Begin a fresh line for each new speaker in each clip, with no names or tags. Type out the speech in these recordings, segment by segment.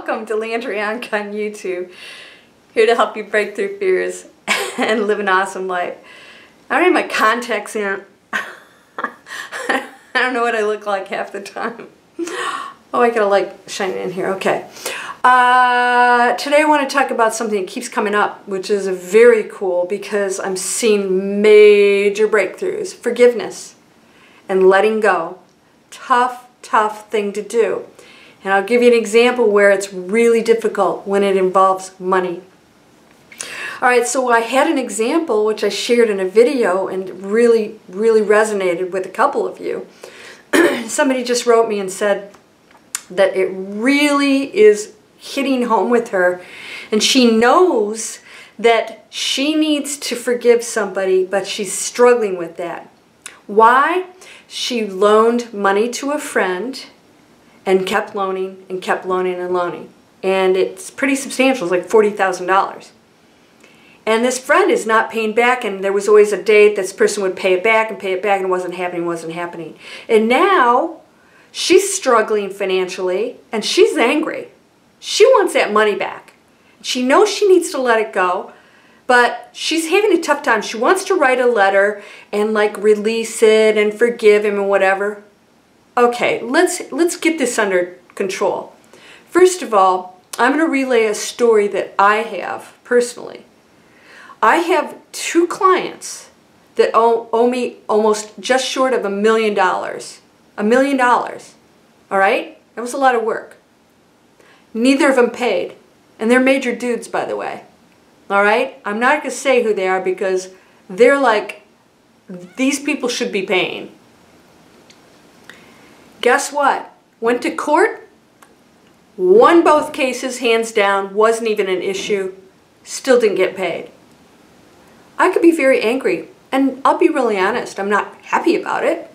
Welcome to Landria on YouTube. Here to help you break through fears and live an awesome life. I don't have my contacts in. I don't know what I look like half the time. Oh, I got a light shining in here. Okay. Today I want to talk about something that keeps coming up, which is very cool because I'm seeing major breakthroughs. Forgiveness and letting go. Tough thing to do. And I'll give you an example where it's really difficult when it involves money. Alright, so I had an example which I shared in a video and really resonated with a couple of you. Somebody just wrote me and said that it really is hitting home with her, and she knows that she needs to forgive somebody, but she's struggling with that. Why? She loaned money to a friend and kept loaning and kept loaning and loaning. And it's pretty substantial. It's like $40,000. And this friend is not paying back, and there was always a date this person would pay it back, and it wasn't happening. And now she's struggling financially, and she's angry. She wants that money back. She knows she needs to let it go, but she's having a tough time. She wants to write a letter and like release it and forgive him and whatever. Okay, let's get this under control. First of all, I'm going to relay a story that I have personally. I have two clients that owe me almost just short of $1 million. $1 million. All right? That was a lot of work. Neither of them paid. And they're major dudes, by the way. All right? I'm not going to say who they are because they're like, these people should be paying. Guess what? Went to court, won both cases, hands down, wasn't even an issue, still didn't get paid. I could be very angry, and I'll be really honest, I'm not happy about it.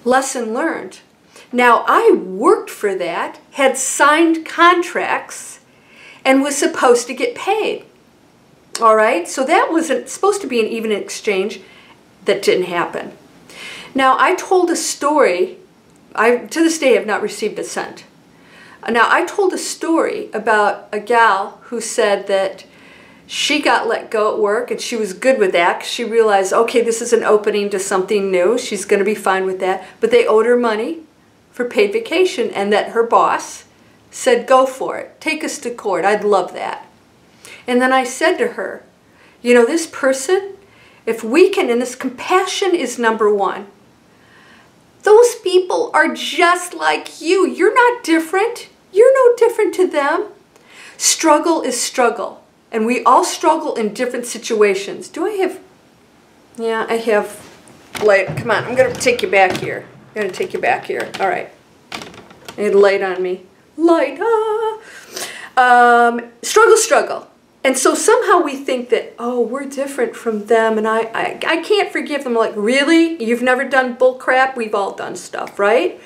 Lesson learned. Now, I worked for that, had signed contracts, and was supposed to get paid. All right? So that wasn't supposed to be an even exchange. That didn't happen. Now, I told a story. I, to this day, have not received a cent. Now, I told a story about a gal who said that she got let go at work, and she was good with that because she realized, okay, this is an opening to something new. She's going to be fine with that. But they owed her money for paid vacation, and that her boss said, go for it. Take us to court. I'd love that. And then I said to her, you know, this person, if we can, and this compassion is number one. Those people are just like you. You're not different. You're no different to them. Struggle is struggle. And we all struggle in different situations. Do I have... Yeah, I have light. Come on, I'm going to take you back here. I'm going to take you back here. All right. I had light on me. Light. Struggle. And so somehow we think that, oh, we're different from them, and I can't forgive them. Like, really? You've never done bull crap? We've all done stuff, right?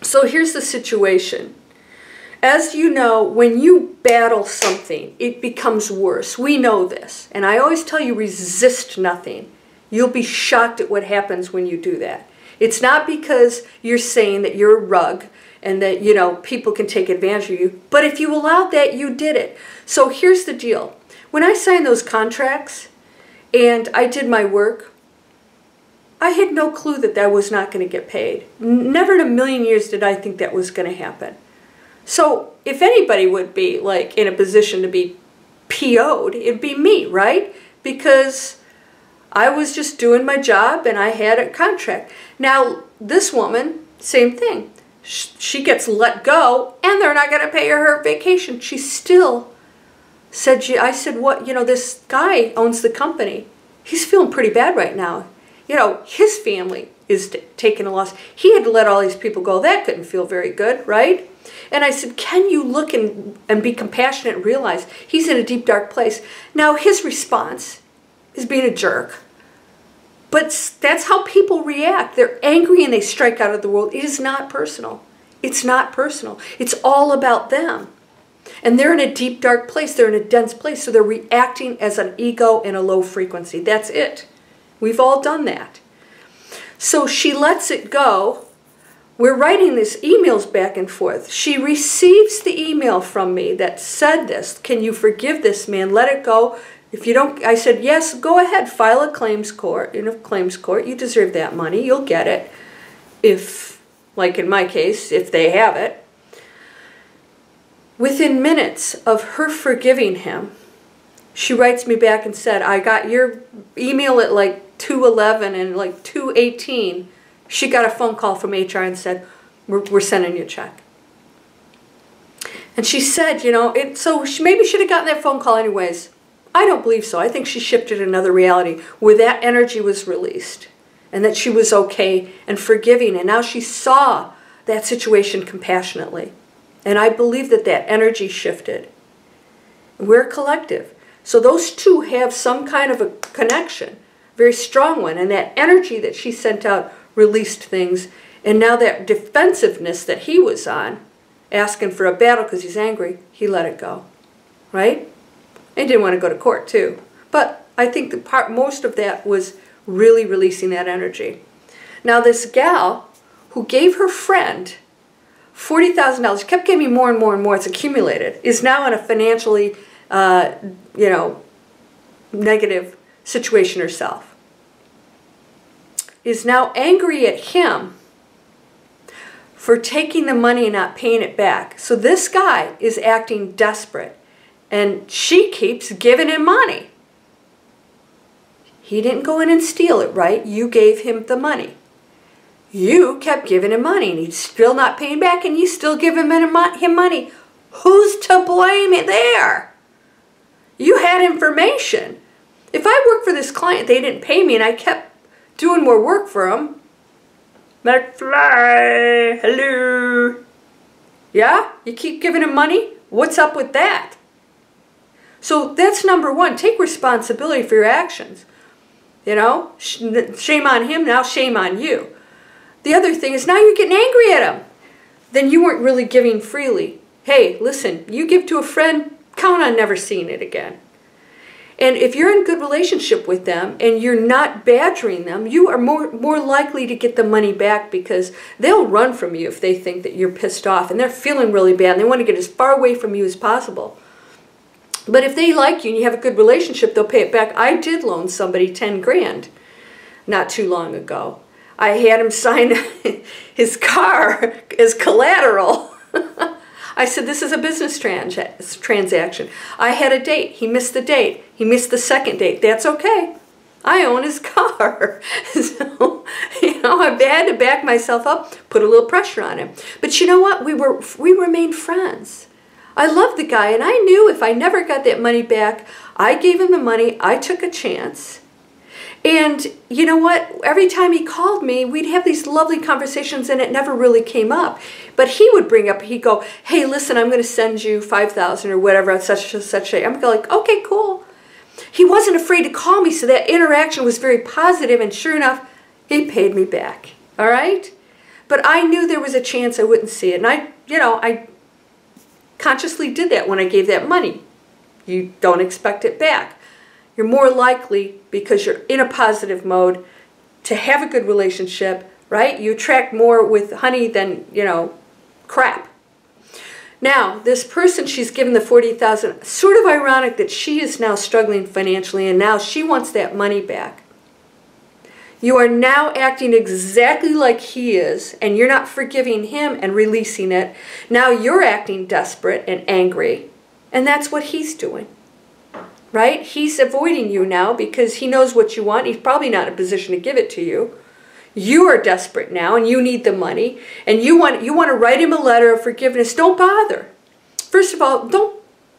So here's the situation. As you know, when you battle something, it becomes worse. We know this. And I always tell you, resist nothing. You'll be shocked at what happens when you do that. It's not because you're saying that you're a rug and that, you know, people can take advantage of you. But if you allowed that, you did it. So here's the deal. When I signed those contracts and I did my work, I had no clue that that was not going to get paid. Never in a million years did I think that was going to happen. So if anybody would be like in a position to be PO'd, it'd be me, right? Because I was just doing my job and I had a contract. Now, this woman, same thing. She gets let go, and they're not going to pay her vacation. She still said, I said, what, you know, this guy owns the company. He's feeling pretty bad right now. You know, his family is taking a loss. He had to let all these people go. That couldn't feel very good, right? And I said, can you look and be compassionate and realize he's in a deep, dark place? Now, his response is being a jerk. But that's how people react. They're angry and they strike out of the world. It is not personal. It's not personal. It's all about them. And they're in a deep, dark place. They're in a dense place. So they're reacting as an ego in a low frequency. That's it. We've all done that. So she lets it go we're writing these emails back and forth. She receives the email from me that said this. Can you forgive this man? Let it go. If you don't, I said, yes, go ahead, file a claims court. In a claims court, you deserve that money. You'll get it. If, like in my case, if they have it. Within minutes of her forgiving him, she writes me back and said, I got your email at like 2:11 and like 2:18. She got a phone call from HR and said, we're sending you a check. And she said, you know, so she maybe should have gotten that phone call anyways. I don't believe so. I think she shifted another reality where that energy was released and that she was okay and forgiving. And now she saw that situation compassionately. And I believe that that energy shifted. We're a collective. So those two have some kind of a connection, very strong one. And that energy that she sent out released things, and now that defensiveness that he was on, asking for a battle because he's angry, he let it go, right? He didn't want to go to court too, but I think most of that was really releasing that energy. Now this gal who gave her friend $40,000, kept giving me more and more and more, it's accumulated, is now in a financially, you know, negative situation herself. Is now angry at him for taking the money and not paying it back. So this guy is acting desperate, and she keeps giving him money. He didn't go in and steal it, right? You gave him the money. You kept giving him money, and he's still not paying back, and you still give him money. Who's to blame it there? You had information. If I worked for this client, they didn't pay me, and I kept doing more work for them. McFly, hello. Yeah? You keep giving him money? What's up with that? So that's number one. Take responsibility for your actions. You know? Shame on him, now shame on you. The other thing is now you're getting angry at him. Then you weren't really giving freely. Hey, listen, you give to a friend, count on never seeing it again. And if you're in good relationship with them and you're not badgering them, you are more likely to get the money back, because they'll run from you if they think that you're pissed off and they're feeling really bad and they want to get as far away from you as possible. But if they like you and you have a good relationship, they'll pay it back. I did loan somebody 10 grand not too long ago. I had him sign his car as collateral. I said, this is a business transaction. I had a date. He missed the date. He missed the second date. That's okay. I own his car. So, you know, I had to back myself up, put a little pressure on him. But you know what? We remained friends. I loved the guy, and I knew if I never got that money back, I gave him the money. I took a chance. And you know what? Every time he called me, we'd have these lovely conversations, and it never really came up. But he would bring up, he'd go, hey, listen, I'm going to send you $5,000 or whatever, such and such. I'm like, okay, cool. He wasn't afraid to call me, so that interaction was very positive, and sure enough, he paid me back. All right? But I knew there was a chance I wouldn't see it. And I consciously did that when I gave that money. You don't expect it back. You're more likely, because you're in a positive mode, to have a good relationship, right? You attract more with honey than, you know, crap. Now, this person, she's given the $40,000. Sort of ironic that she is now struggling financially, and now she wants that money back. You are now acting exactly like he is, and you're not forgiving him and releasing it. Now you're acting desperate and angry, and that's what he's doing. Right? He's avoiding you now because he knows what you want. He's probably not in a position to give it to you. You are desperate now, and you need the money, and you want to write him a letter of forgiveness. Don't bother. First of all,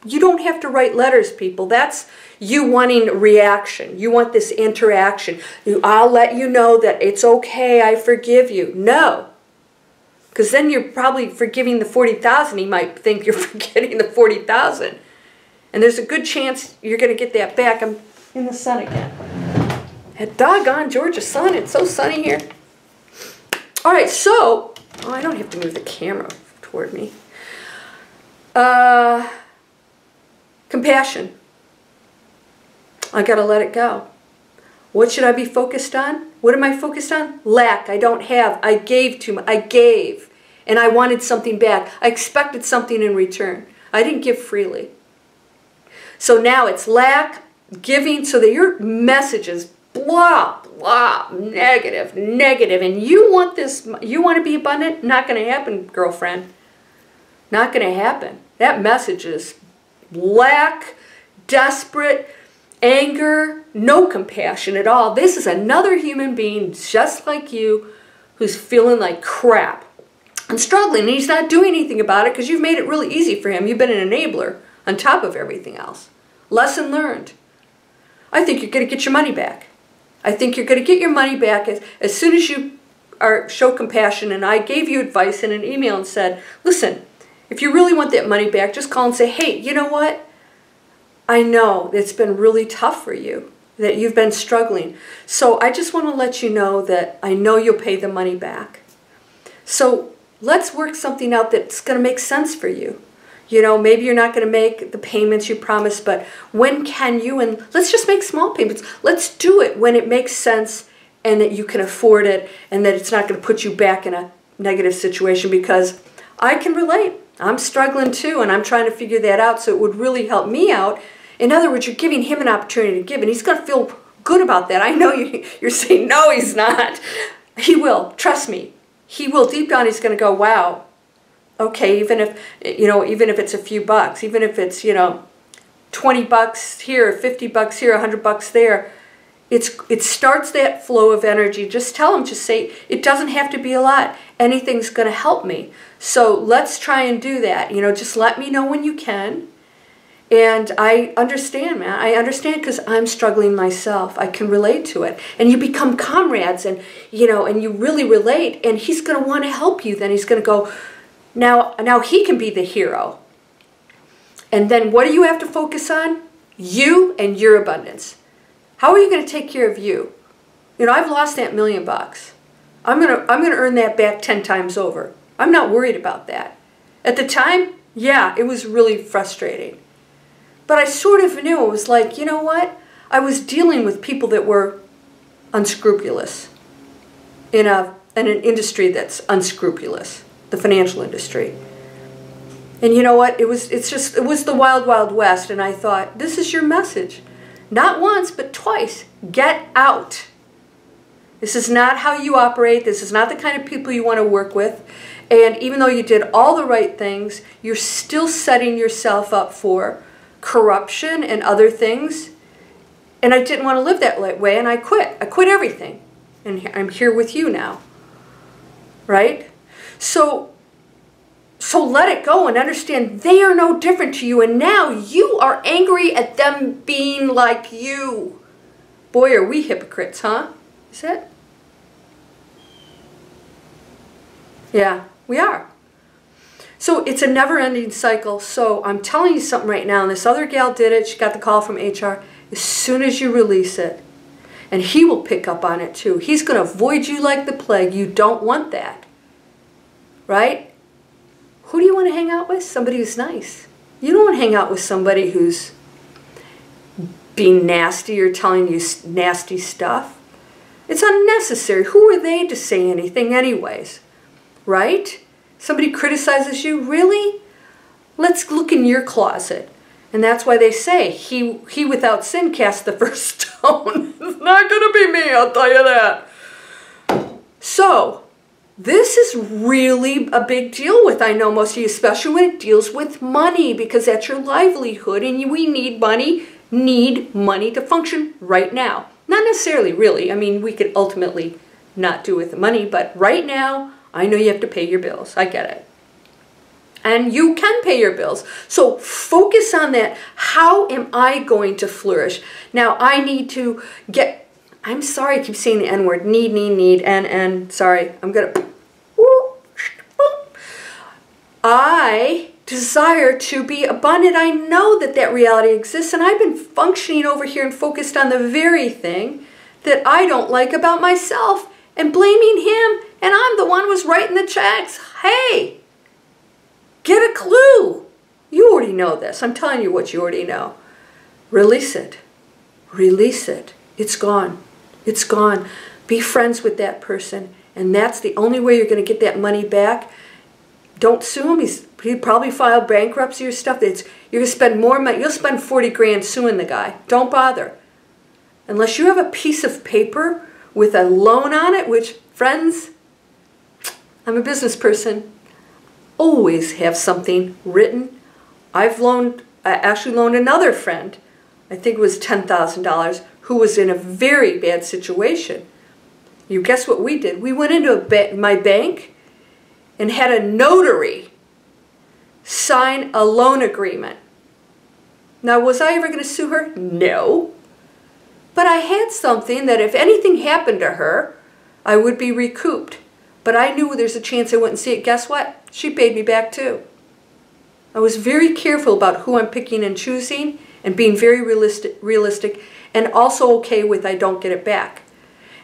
you don't have to write letters, people. That's you wanting reaction. You want this interaction. I'll let you know that it's okay, I forgive you. No. Because then you're probably forgiving the $40,000. He might think you're forgetting the $40,000. And there's a good chance you're going to get that back. I'm in the sun again. That doggone Georgia sun. It's so sunny here. All right, so, oh, I don't have to move the camera toward me. Compassion. I got to let it go. What should I be focused on? What am I focused on? Lack. I don't have. I gave too much. I gave. And I wanted something back. I expected something in return. I didn't give freely. So now it's lack, giving, so that your message is blah, blah, negative, negative. And you want this, you want to be abundant? Not going to happen, girlfriend. Not going to happen. That message is lack, desperate, anger, no compassion at all. This is another human being just like you who's feeling like crap and struggling, and he's not doing anything about it because you've made it really easy for him. You've been an enabler on top of everything else. Lesson learned. I think you're going to get your money back. I think you're going to get your money back as soon as you show compassion. And I gave you advice in an email and said, listen, if you really want that money back, just call and say, hey, you know what? I know it's been really tough for you, that you've been struggling. So I just want to let you know that I know you'll pay the money back. So let's work something out that's going to make sense for you. You know, maybe you're not going to make the payments you promised, but when can you? And let's just make small payments. Let's do it when it makes sense and that you can afford it and that it's not going to put you back in a negative situation, because I can relate. I'm struggling too, and I'm trying to figure that out, so it would really help me out. In other words, you're giving him an opportunity to give, and he's going to feel good about that. I know you're saying, no, he's not. He will. Trust me. He will. Deep down, he's going to go, wow. Okay, even if it's a few bucks, even if it's, 20 bucks here, 50 bucks here, 100 bucks there, it starts that flow of energy. Just tell him, just say, it doesn't have to be a lot. Anything's going to help me. So let's try and do that. Just let me know when you can. And I understand, man. I understand because I'm struggling myself. I can relate to it. And you become comrades and, and you really relate. And he's going to want to help you. Then he's going to go, now he can be the hero. And then what do you have to focus on? You and your abundance. How are you going to take care of you? I've lost that $1 million. I'm gonna earn that back 10 times over. I'm not worried about that. At the time, yeah, it was really frustrating. But I sort of knew. It was like, you know what? I was dealing with people that were unscrupulous in an industry that's unscrupulous. The financial industry. And you know what? It was the wild, wild west. And I thought, this is your message. Not once, but twice. Get out. This is not how you operate. This is not the kind of people you want to work with. And even though you did all the right things, you're still setting yourself up for corruption and other things. And I didn't want to live that way, and I quit. I quit everything. And I'm here with you now. Right? So let it go and understand they are no different to you, and now you are angry at them being like you. Boy, are we hypocrites, huh? Is it? Yeah, we are. So it's a never-ending cycle. So I'm telling you something right now, and this other gal did it. She got the call from HR. As soon as you release it, and he will pick up on it too. He's going to avoid you like the plague. You don't want that. Right? Who do you want to hang out with? Somebody who's nice. You don't want to hang out with somebody who's being nasty or telling you nasty stuff. It's unnecessary. Who are they to say anything anyways? Right? Somebody criticizes you? Really? Let's look in your closet. And that's why they say, he without sin cast the first stone. It's not going to be me, I'll tell you that. So, this is really a big deal with, I know most of you, especially when it deals with money, because that's your livelihood, and we need money to function right now. Not necessarily, really. I mean, we could ultimately not do with the money, but right now, I know you have to pay your bills. I get it. And you can pay your bills. So focus on that. How am I going to flourish? Now, I need to get, I'm sorry I keep saying the N-word, need, and sorry, I'm going to, I desire to be abundant. I know that that reality exists, and I've been functioning over here and focused on the very thing that I don't like about myself and blaming him, and I'm the one who was writing the checks. Hey, get a clue. You already know this. I'm telling you what you already know. Release it. Release it. It's gone. It's gone. Be friends with that person. And that's the only way you're going to get that money back. Don't sue him. He probably filed bankruptcy or stuff. You're going to spend more money. You'll spend 40 grand suing the guy. Don't bother. Unless you have a piece of paper with a loan on it, which, friends, I'm a business person. Always have something written. I actually loaned another friend, I think it was $10,000, who was in a very bad situation. You guess what we did? We went into my bank and had a notary sign a loan agreement. Now, was I ever going to sue her? No. But I had something that if anything happened to her, I would be recouped. But I knew there's a chance I wouldn't see it. Guess what? She paid me back too. I was very careful about who I'm picking and choosing and being very realistic and also okay with I don't get it back.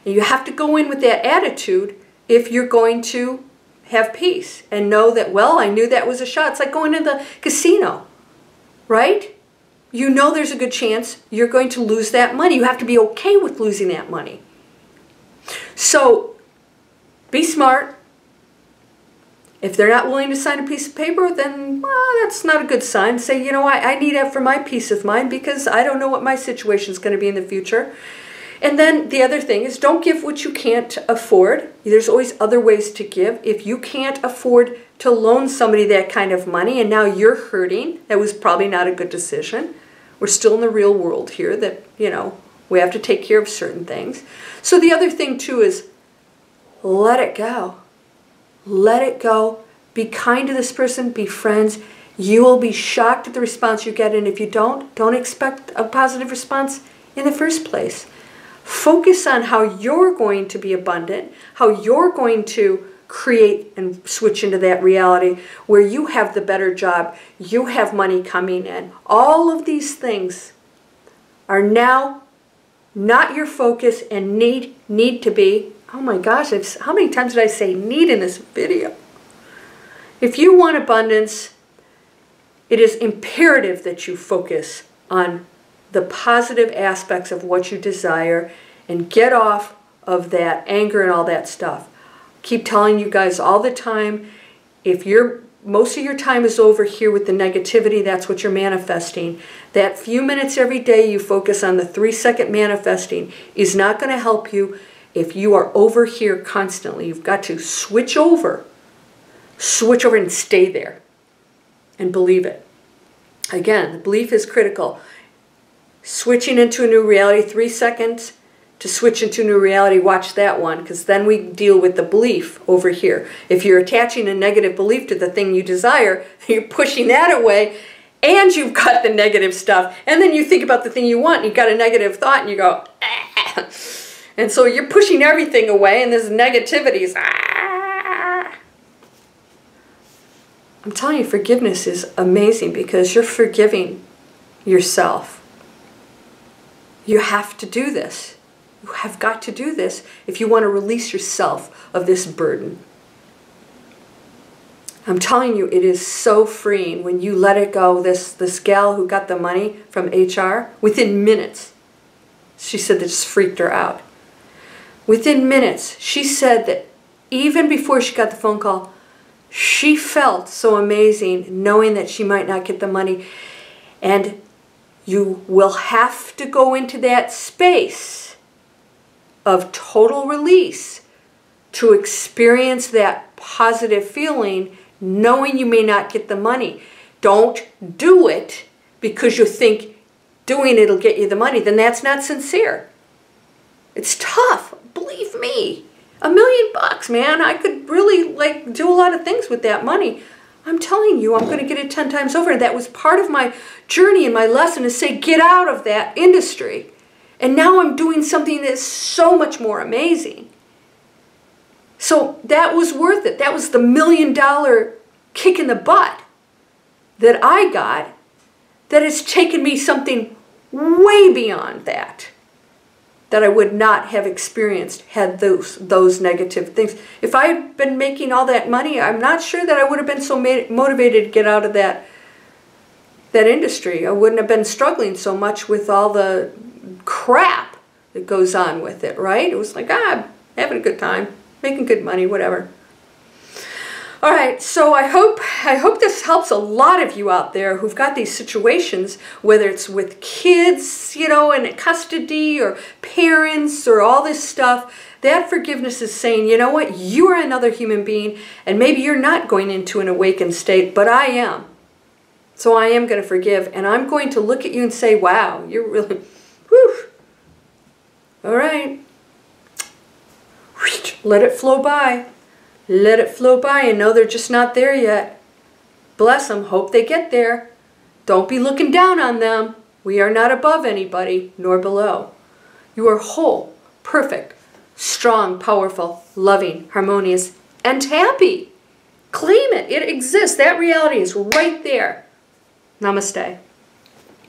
And you have to go in with that attitude if you're going to have peace and know that, well, I knew that was a shot. It's like going to the casino, right? You know there's a good chance you're going to lose that money. You have to be okay with losing that money. So be smart. If they're not willing to sign a piece of paper, then well, that's not a good sign. Say, you know, I need that for my peace of mind because I don't know what my situation is going to be in the future. And then the other thing is don't give what you can't afford. There's always other ways to give. If you can't afford to loan somebody that kind of money and now you're hurting, that was probably not a good decision. We're still in the real world here that, you know, we have to take care of certain things. So the other thing too is let it go. Let it go. Be kind to this person. Be friends. You will be shocked at the response you get. And if you don't expect a positive response in the first place. Focus on how you're going to be abundant, how you're going to create and switch into that reality where you have the better job, you have money coming in. All of these things are now not your focus and need to be. Oh my gosh, how many times did I say need in this video? If you want abundance, it is imperative that you focus on the positive aspects of what you desire and get off of that anger and all that stuff. Keep telling you guys all the time, if most of your time is over here with the negativity, that's what you're manifesting. That few minutes every day you focus on the 3-second manifesting is not going to help you if you are over here constantly. You've got to switch over and stay there and believe it. Again, the belief is critical. Switching into a new reality, 3 seconds to switch into a new reality, watch that one, because then we deal with the belief over here. If you're attaching a negative belief to the thing you desire, you're pushing that away, and you've got the negative stuff, and then you think about the thing you want, and you've got a negative thought, and you go, ah. And so you're pushing everything away, and this negativity is, ah. I'm telling you, forgiveness is amazing because you're forgiving yourself. You have to do this. You have got to do this if you want to release yourself of this burden. I'm telling you, it is so freeing when you let it go. This gal who got the money from HR, within minutes, she said that just freaked her out. Within minutes, she said that even before she got the phone call, she felt so amazing knowing that she might not get the money. And you will have to go into that space of total release to experience that positive feeling knowing you may not get the money. Don't do it because you think doing it will get you the money. Then that's not sincere. It's tough. Believe me. $1 million bucks, man. I could really do a lot of things with that money. I'm telling you, I'm going to get it 10 times over. And that was part of my journey and my lesson to say, get out of that industry. And now I'm doing something that's so much more amazing. So that was worth it. That was the $1 million kick in the butt that I got that has taken me something way beyond that I would not have experienced had those negative things. If I had been making all that money, I'm not sure that I would have been so motivated to get out of that industry. I wouldn't have been struggling so much with all the crap that goes on with it, right? It was like, having a good time, making good money, whatever. All right, so I hope this helps a lot of you out there who've got these situations, whether it's with kids, you know, in custody, or parents, or all this stuff. That forgiveness is saying, you know what, you are another human being, and maybe you're not going into an awakened state, but I am. So I am going to forgive, and I'm going to look at you and say, wow, you're really, whew. All right. Let it flow by. Let it flow by and know they're just not there yet. Bless them. Hope they get there. Don't be looking down on them. We are not above anybody, nor below. You are whole, perfect, strong, powerful, loving, harmonious, and happy. Claim it. It exists. That reality is right there. Namaste.